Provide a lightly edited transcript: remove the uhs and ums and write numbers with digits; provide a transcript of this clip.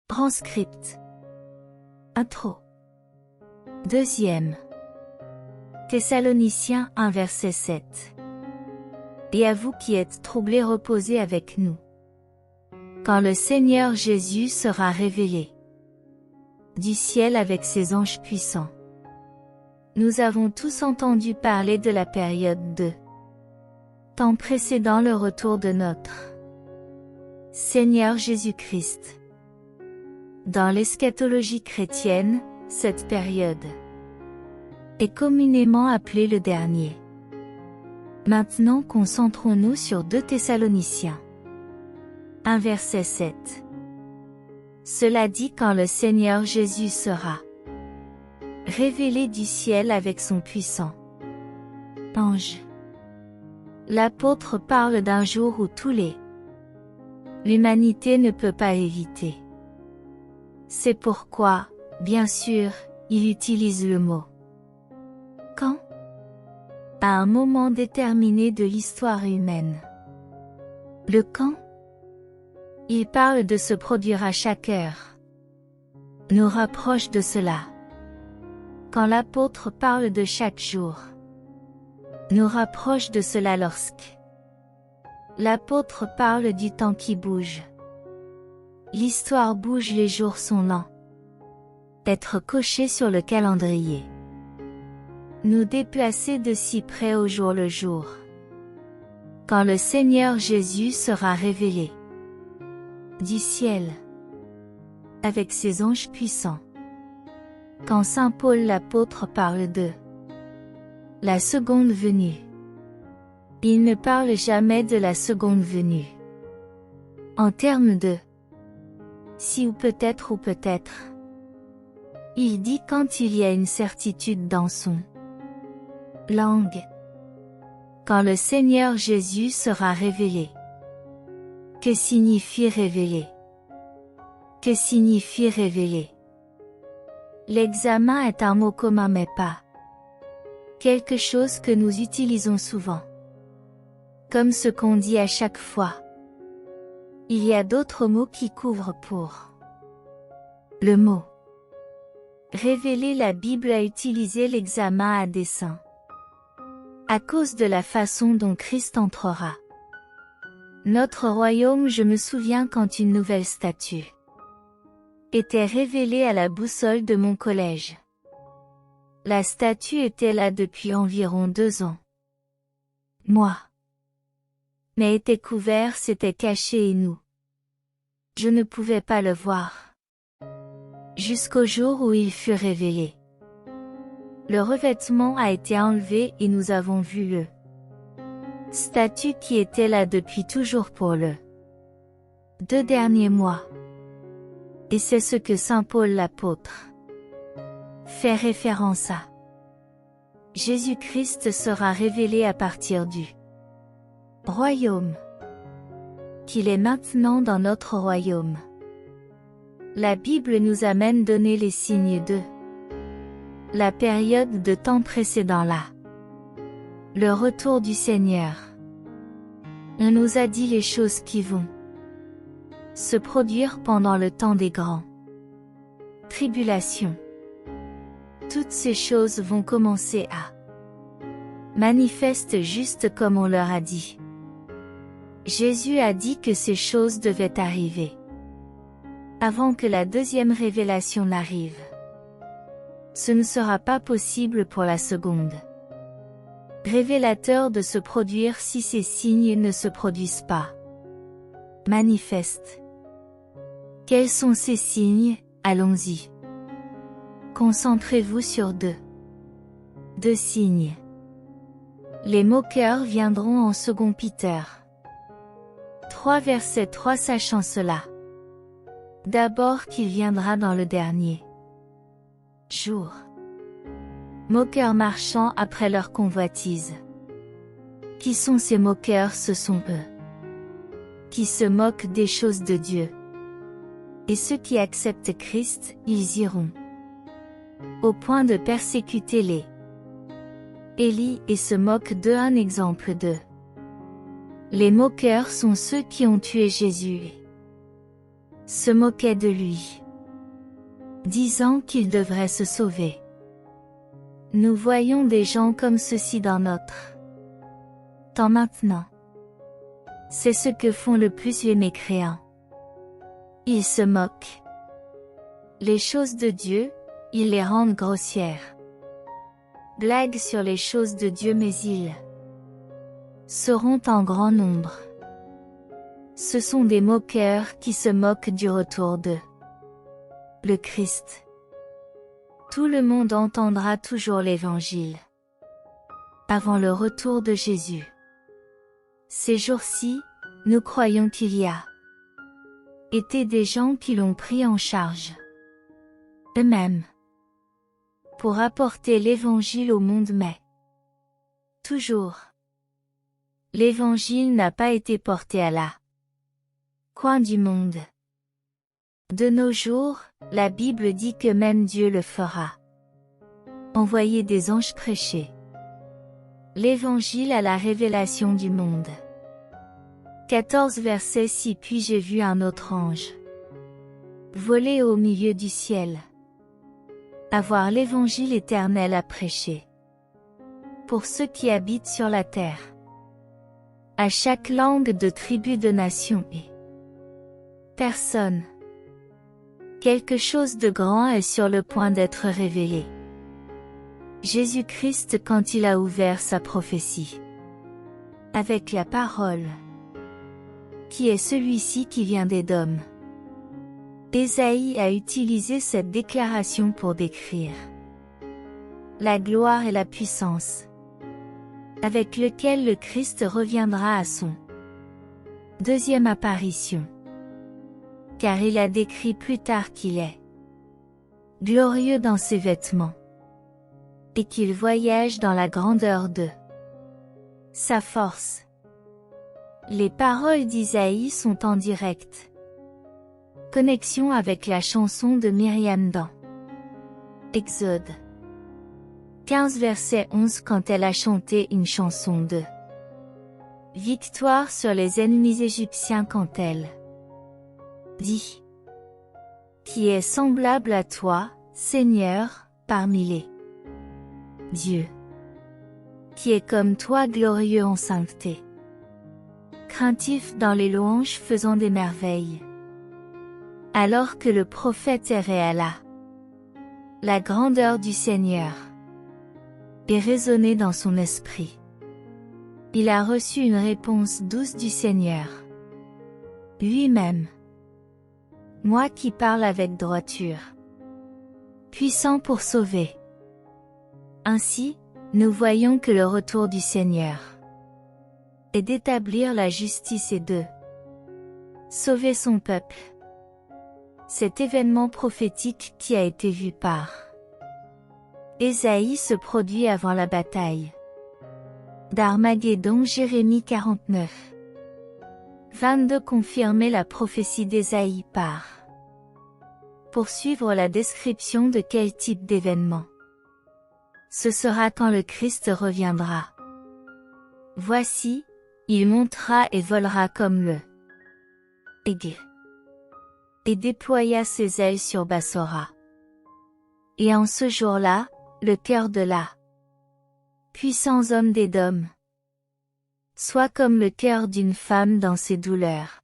Transcript. Intro. 2e. Thessaloniciens 1 verset 7. Et à vous qui êtes troublés, reposez avec nous. Quand le Seigneur Jésus sera révélé du ciel avec ses anges puissants. Nous avons tous entendu parler de la période de temps précédant le retour de notre Seigneur Jésus-Christ. Dans l'eschatologie chrétienne, cette période est communément appelée le dernier. Maintenant concentrons-nous sur 2 Thessaloniciens 1 verset 7. Cela dit quand le Seigneur Jésus sera révélé du ciel avec son puissant ange. L'apôtre parle d'un jour où l'humanité ne peut pas éviter. C'est pourquoi, bien sûr, il utilise le mot quand à un moment déterminé de l'histoire humaine. Le quand, il parle de se produire à chaque heure, nous rapproche de cela. Quand l'apôtre parle de chaque jour, nous rapproche de cela lorsque l'apôtre parle du temps qui bouge. L'histoire bouge, les jours sont lents. Être coché sur le calendrier. Nous déplacer de si près au jour le jour. Quand le Seigneur Jésus sera révélé du ciel avec ses anges puissants. Quand saint Paul l'apôtre parle de la seconde venue, il ne parle jamais de la seconde venue en termes de si ou peut-être. Il dit quand il y a une certitude dans son langue. Quand le Seigneur Jésus sera révélé. Que signifie révéler? Que signifie révéler? L'examen est un mot commun mais pas quelque chose que nous utilisons souvent. Comme ce qu'on dit à chaque fois. Il y a d'autres mots qui couvrent pour le mot révéler. La Bible a utilisé l'examen à dessein. À cause de la façon dont Christ entrera. Notre royaume. Je me souviens quand une nouvelle statue était révélée à la boussole de mon collège. La statue était là depuis environ 2 ans. Mais était couvert, c'était caché et je ne pouvais pas le voir. Jusqu'au jour où il fut révélé. Le revêtement a été enlevé et nous avons vu le statue qui était là depuis toujours pour le 2 derniers mois. Et c'est ce que saint Paul l'apôtre fait référence à. Jésus-Christ sera révélé à partir du royaume. Qu'il est maintenant dans notre royaume. La Bible nous amène donner les signes de la période de temps précédant le retour du Seigneur. On nous a dit les choses qui vont se produire pendant le temps des grands tribulations. Toutes ces choses vont commencer à manifester juste comme on leur a dit. Jésus a dit que ces choses devaient arriver avant que la deuxième révélation n'arrive. Ce ne sera pas possible pour la seconde révélateur de se produire si ces signes ne se produisent pas. Manifeste. Quels sont ces signes? Allons-y. Concentrez-vous sur deux signes. Les moqueurs viendront en 2 Peter 3 verset 3. Sachant cela, d'abord qu'il viendra dans le dernier jour. Moqueurs marchant après leur convoitise. Qui sont ces moqueurs? Ce sont eux qui se moquent des choses de Dieu. Et ceux qui acceptent Christ, ils iront au point de persécuter les Élie et se moquent d'eux. Un exemple de les moqueurs sont ceux qui ont tué Jésus. se moquaient de lui, disant qu'il devrait se sauver. Nous voyons des gens comme ceci dans notre temps maintenant. C'est ce que font le plus les mécréants. Ils se moquent. Les choses de Dieu, ils les rendent grossières. Blaguent sur les choses de Dieu, mais ils seront en grand nombre. Ce sont des moqueurs qui se moquent du retour de le Christ. Tout le monde entendra toujours l'Évangile avant le retour de Jésus. Ces jours-ci, nous croyons qu'il y a été des gens qui l'ont pris en charge eux-mêmes pour apporter l'Évangile au monde, mais toujours, l'Évangile n'a pas été porté à la coin du monde. De nos jours, la Bible dit que même Dieu le fera. Envoyer des anges prêcher l'Évangile à la révélation du monde. 14 verset 6. Puis j'ai vu un autre ange voler au milieu du ciel, avoir l'Évangile éternel à prêcher pour ceux qui habitent sur la terre, à chaque langue, de tribu, de nation et personne. Quelque chose de grand est sur le point d'être révélé. Jésus-Christ, quand il a ouvert sa prophétie avec la parole, qui est celui-ci qui vient d'Édom. Ésaïe a utilisé cette déclaration pour décrire la gloire et la puissance avec lequel le Christ reviendra à son deuxième apparition. Car il a décrit plus tard qu'il est glorieux dans ses vêtements et qu'il voyage dans la grandeur de sa force. Les paroles d'Isaïe sont en directe connexion avec la chanson de Myriam dans Exode 15 verset 11, quand elle a chanté une chanson de victoire sur les ennemis égyptiens, quand elle dit: qui est semblable à toi, Seigneur, parmi les dieux, qui est comme toi, glorieux en sainteté, craintif dans les louanges, faisant des merveilles. Alors que le prophète errait à la grandeur du Seigneur et raisonnait dans son esprit, il a reçu une réponse douce du Seigneur lui-même. Moi qui parle avec droiture, puissant pour sauver. Ainsi, nous voyons que le retour du Seigneur est d'établir la justice et de sauver son peuple. Cet événement prophétique qui a été vu par Ésaïe se produit avant la bataille d'Armageddon. Jérémie 49 22 confirmait la prophétie d'Ésaïe par poursuivre la description de quel type d'événement ce sera quand le Christ reviendra. Voici, il montera et volera comme le aigle, et déploya ses ailes sur Bassora. Et en ce jour-là, le cœur de la puissants hommes d'Édom soit comme le cœur d'une femme dans ses douleurs.